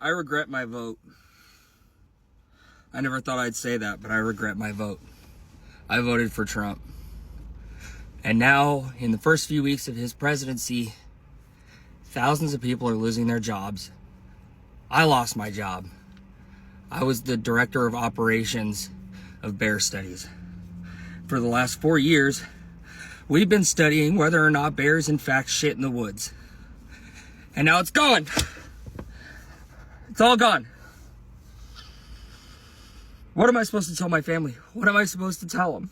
I regret my vote. I never thought I'd say that, but I regret my vote. I voted for Trump. And now, in the first few weeks of his presidency, thousands of people are losing their jobs. I lost my job. I was the director of operations of bear studies. For the last 4 years, we've been studying whether or not bears in fact shit in the woods. And now it's gone. It's all gone. What am I supposed to tell my family? What am I supposed to tell them?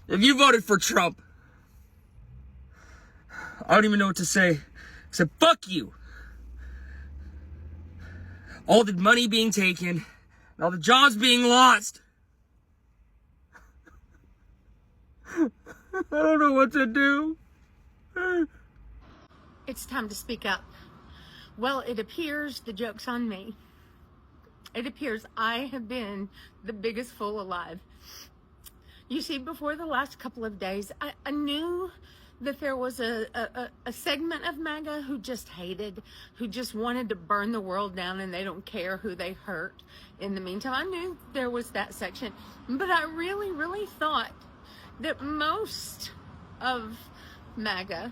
If you voted for Trump, I don't even know what to say except fuck you. All the money being taken, and all the jobs being lost. I don't know what to do. It's time to speak up. Well, it appears the joke's on me. It appears I have been the biggest fool alive. You see, before the last couple of days, I knew that there was a segment of MAGA who just hated, who just wanted to burn the world down, and they don't care who they hurt in the meantime. I knew there was that section, but I really, really thought that most of MAGA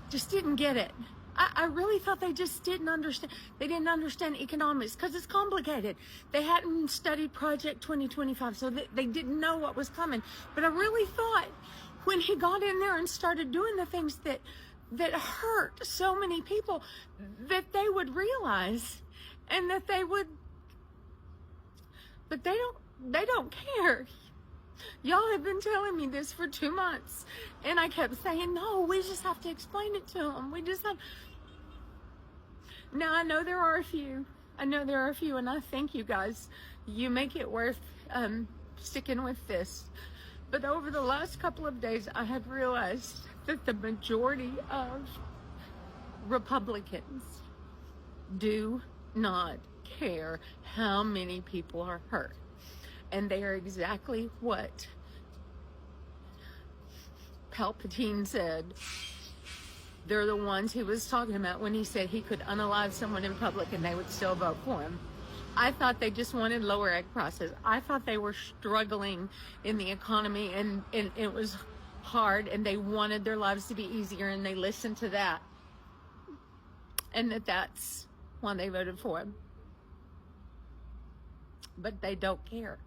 just didn't get it. I really thought they just didn't understand. They didn't understand economics because it's complicated. They hadn't studied Project 2025, so they didn't know what was coming. But I really thought when he got in there and started doing the things that hurt so many people, that they would realize, and that they would. But they don't care. Y'all have been telling me this for 2 months, and I kept saying, no, we just have to explain it to them. We just have. Now, I know there are a few, and I thank you guys. You make it worth sticking with this. But over the last couple of days, I have realized that the majority of Republicans do not care how many people are hurt. And they are exactly what Palpatine said. They're the ones he was talking about when he said he could unalive someone in public and they would still vote for him. I thought they just wanted lower egg prices. I thought they were struggling in the economy and it was hard and they wanted their lives to be easier, and they listened to that. And that's why they voted for him. But they don't care.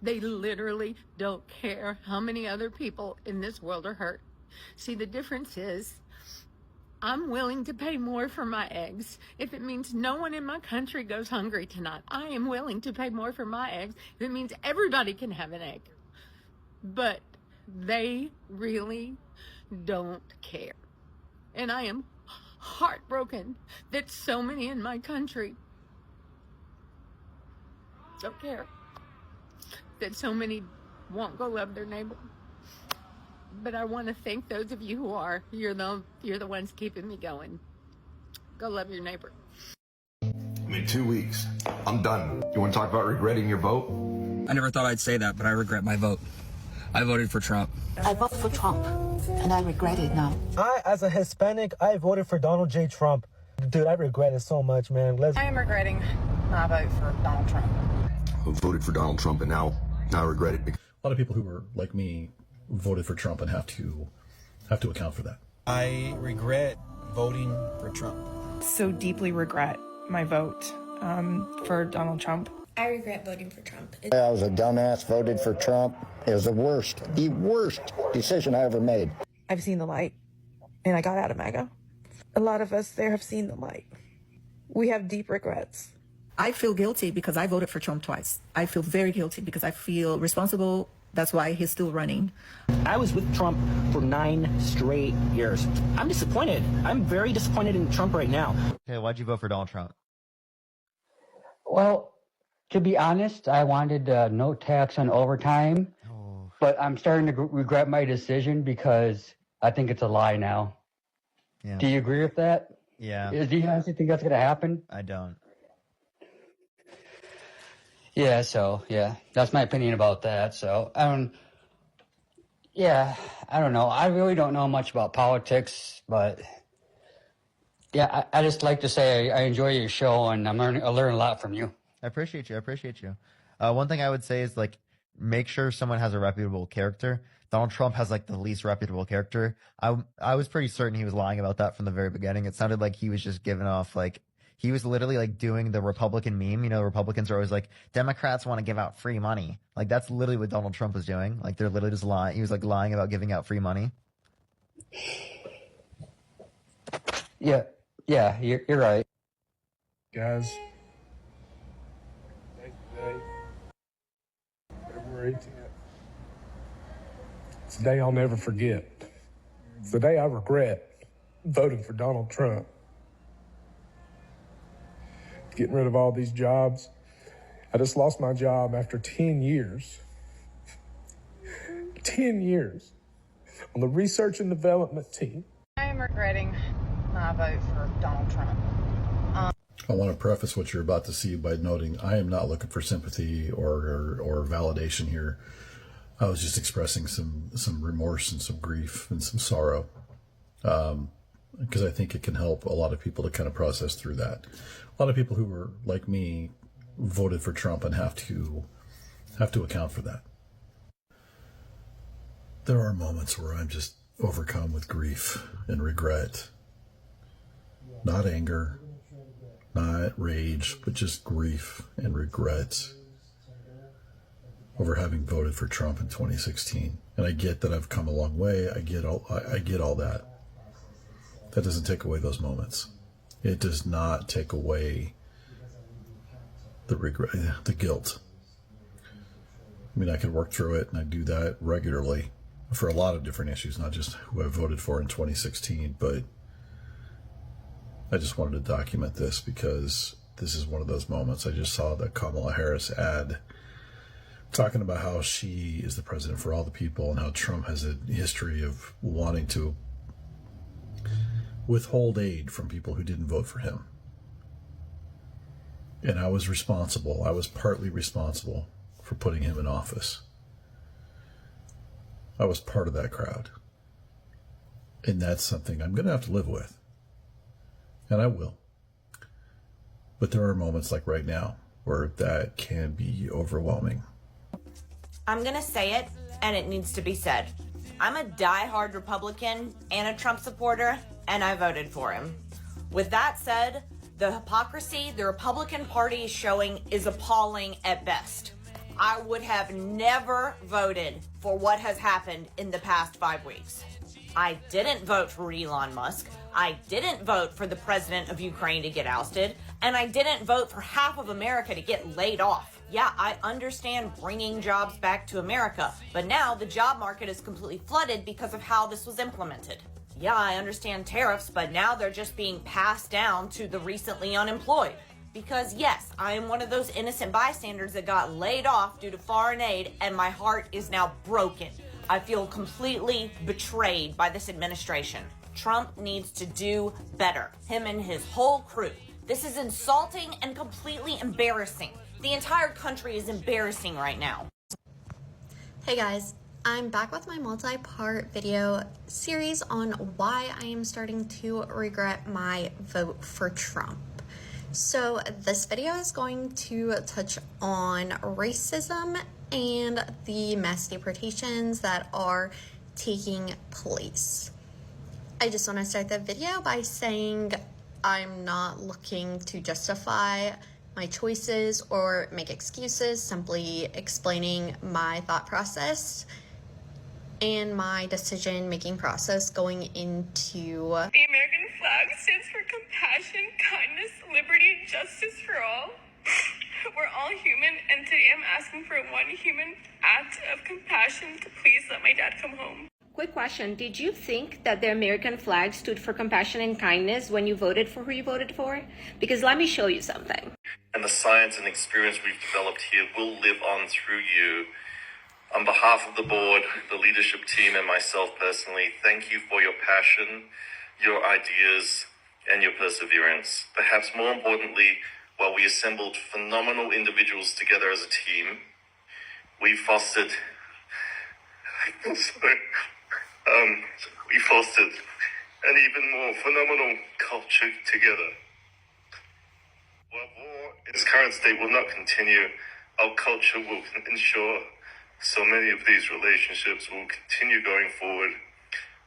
They literally don't care how many other people in this world are hurt. See, the difference is I'm willing to pay more for my eggs. If it means no one in my country goes hungry tonight, I am willing to pay more for my eggs. If it means everybody can have an egg. But they really don't care. And I am heartbroken that so many in my country don't care. That so many won't go love their neighbor. But I want to thank those of you who are. You're the ones keeping me going. Go love your neighbor. In 2 weeks, I'm done. You want to talk about regretting your vote? I never thought I'd say that, but I regret my vote. I voted for Trump. I voted for Trump, and I regret it now. As a Hispanic, I voted for Donald J. Trump. Dude, I regret it so much, man. I am regretting my vote for Donald Trump. I voted for Donald Trump, and now I regret it. A lot of people who were like me voted for Trump and have to account for that. I regret voting for Trump. So deeply regret my vote for Donald Trump. I regret voting for Trump. I was a dumbass, voted for Trump. It was the worst decision I ever made. I've seen the light, and I got out of MAGA. A lot of us there have seen the light. We have deep regrets. I feel guilty because I voted for Trump twice. I feel very guilty because I feel responsible. That's why he's still running. I was with Trump for 9 straight years. I'm disappointed. I'm very disappointed in Trump right now. Okay, why'd you vote for Donald Trump? Well, to be honest, I wanted no tax on overtime, but I'm starting to regret my decision because I think it's a lie now. Yeah. Do you agree with that? Yeah. Do you honestly think that's going to happen? I don't. Yeah, that's my opinion about that. So, I don't know. I really don't know much about politics, but Yeah, I just like to say I enjoy your show, and I learn a lot from you. I appreciate you. I appreciate you. One thing I would say is like make sure someone has a reputable character. Donald Trump has like the least reputable character. I was pretty certain he was lying about that from the very beginning. It sounded like he was just giving off like he was literally like doing the Republican meme. You know, Republicans are always like Democrats want to give out free money. Like that's literally what Donald Trump was doing. Like they're literally just lying. He was like lying about giving out free money. Yeah, you're right. Guys, today, February 18th. It's a day I'll never forget. It's the day I regret voting for Donald Trump. Getting rid of all these jobs. I just lost my job after 10 years. 10 years on the research and development team. I am regretting my vote for Donald Trump. I want to preface what you're about to see by noting I am not looking for sympathy or validation here. I was just expressing some remorse and some grief and some sorrow, because I think it can help a lot of people to kind of process through that. A lot of people who were like me voted for Trump and have to account for that. There are moments where I'm just overcome with grief and regret, not anger, not rage, but just grief and regret over having voted for Trump in 2016. And I get that I've come a long way. I get all that. That doesn't take away those moments. It does not take away the regret, the guilt. I mean, I could work through it, and I do that regularly for a lot of different issues, not just who I voted for in 2016, but I just wanted to document this because this is one of those moments. I just saw the Kamala Harris ad talking about how she is the president for all the people and how Trump has a history of wanting to withhold aid from people who didn't vote for him. And I was responsible. I was partly responsible for putting him in office. I was part of that crowd. And that's something I'm going to have to live with. And I will. But there are moments like right now where that can be overwhelming. I'm going to say it, and it needs to be said. I'm a diehard Republican and a Trump supporter, and I voted for him. With that said, the hypocrisy the Republican Party is showing is appalling at best. I would have never voted for what has happened in the past 5 weeks. I didn't vote for Elon Musk. I didn't vote for the president of Ukraine to get ousted. And I didn't vote for half of America to get laid off. Yeah, I understand bringing jobs back to America, but now the job market is completely flooded because of how this was implemented. Yeah, I understand tariffs, but now they're just being passed down to the recently unemployed. Because yes, I am one of those innocent bystanders that got laid off due to foreign aid, and my heart is now broken. I feel completely betrayed by this administration. Trump needs to do better. Him and his whole crew. This is insulting and completely embarrassing. The entire country is embarrassing right now. Hey guys, I'm back with my multi-part video series on why I am starting to regret my vote for Trump. So this video is going to touch on racism and the mass deportations that are taking place. I just want to start the video by saying I'm not looking to justify my choices or make excuses, simply explaining my thought process and my decision-making process going into... The American flag stands for compassion, kindness, liberty, justice for all. We're all human, and today I'm asking for one human act of compassion to please let my dad come home. Quick question. Did you think that the American flag stood for compassion and kindness when you voted for who you voted for? Because let me show you something. And the science and experience we've developed here will live on through you. On behalf of the board, the leadership team, and myself personally, thank you for your passion, your ideas, and your perseverance. Perhaps more importantly, while we assembled phenomenal individuals together as a team, we fostered... and even more phenomenal culture together. While war in its current state will not continue, our culture will ensure so many of these relationships will continue going forward,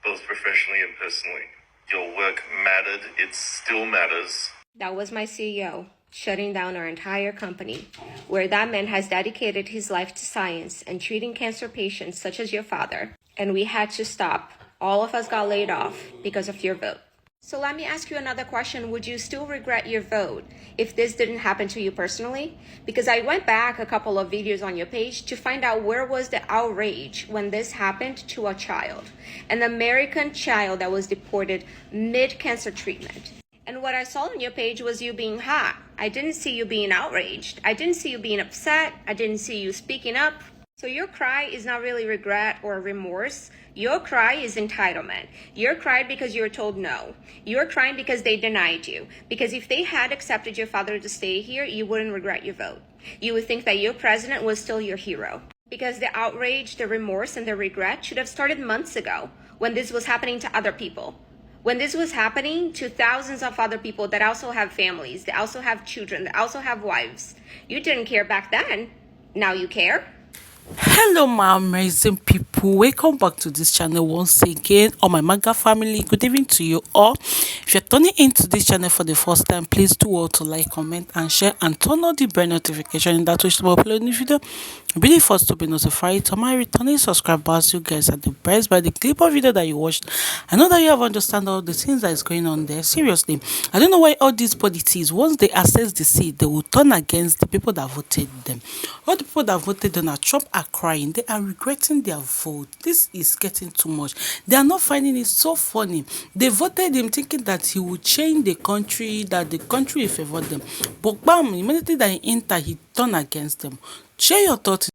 both professionally and personally. Your work mattered. It still matters. That was my CEO, shutting down our entire company, where that man has dedicated his life to science and treating cancer patients such as your father. And we had to stop. All of us got laid off because of your vote. So let me ask you another question. Would you still regret your vote if this didn't happen to you personally? Because I went back a couple of videos on your page to find out where was the outrage when this happened to a child, an American child that was deported mid-cancer treatment. And what I saw on your page was you being hot. I didn't see you being outraged. I didn't see you being upset. I didn't see you speaking up. So your cry is not really regret or remorse. Your cry is entitlement. You're crying because you were told no. You're crying because they denied you. Because if they had accepted your father to stay here, you wouldn't regret your vote. You would think that your president was still your hero. Because the outrage, the remorse, and the regret should have started months ago when this was happening to other people. When this was happening to thousands of other people that also have families, that also have children, that also have wives. You didn't care back then. Now you care? Hello my amazing people, welcome back to this channel once again. All my MAGA family, good evening to you all. If you're turning into this channel for the first time, please do all to like, comment and share, and turn on the bell notification in that way to upload new video. Be the first to be notified. To my returning subscribers, you guys are the best. By the clip of video that you watched, I know that you have understand all the things that is going on there. Seriously, I don't know why all these politics, once they access the seat, they will turn against the people that voted them. All the people that voted Donald Trump are crying. They are regretting their vote. This is getting too much. They are not finding it so funny. They voted him thinking that he would change the country, that the country will favor them. But bam, immediately that he entered, he turned against them. Share your thoughts.